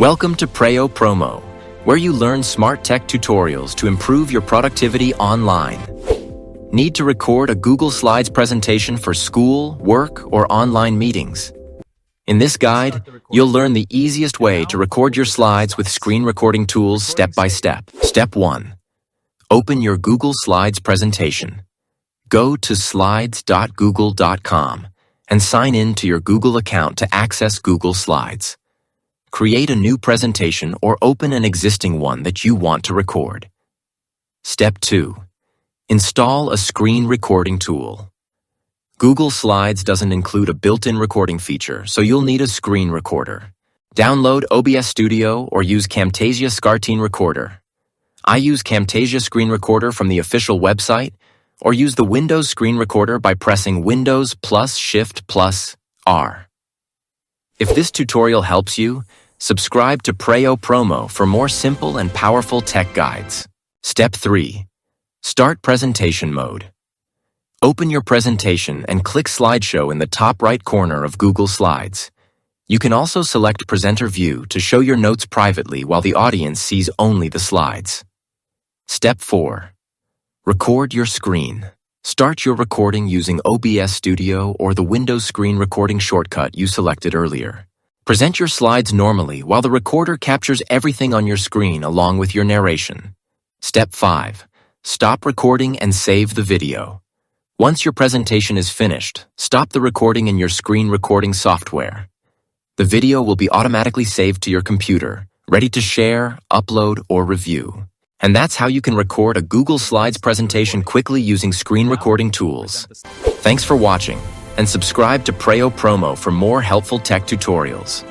Welcome to Preyo Promo, where you learn smart tech tutorials to improve your productivity online. Need to record a Google Slides presentation for school, work, or online meetings? In this guide, you'll learn the easiest way to record your slides with screen recording tools step by step. Step 1. Open your Google Slides presentation. Go to slides.google.com and sign in to your Google account to access Google Slides. Create a new presentation or open an existing one that you want to record. Step 2. Install a screen recording tool. Google Slides doesn't include a built-in recording feature, so you'll need a screen recorder. Download OBS Studio or use Camtasia Screen Recorder. I use Camtasia Screen Recorder from the official website, or use the Windows Screen Recorder by pressing Windows plus Shift plus R. If this tutorial helps you, subscribe to Preyo Promo for more simple and powerful tech guides. Step 3. Start presentation mode. Open your presentation and click Slideshow in the top right corner of Google Slides. You can also select Presenter View to show your notes privately while the audience sees only the slides. Step 4. Record your screen. Start your recording using OBS Studio or the Windows Screen Recording shortcut you selected earlier. Present your slides normally while the recorder captures everything on your screen along with your narration. Step 5. Stop recording and save the video. Once your presentation is finished, stop the recording in your screen recording software. The video will be automatically saved to your computer, ready to share, upload, or review. And that's how you can record a Google Slides presentation quickly using screen recording tools. Thanks for watching, and subscribe to Preyo Promo for more helpful tech tutorials.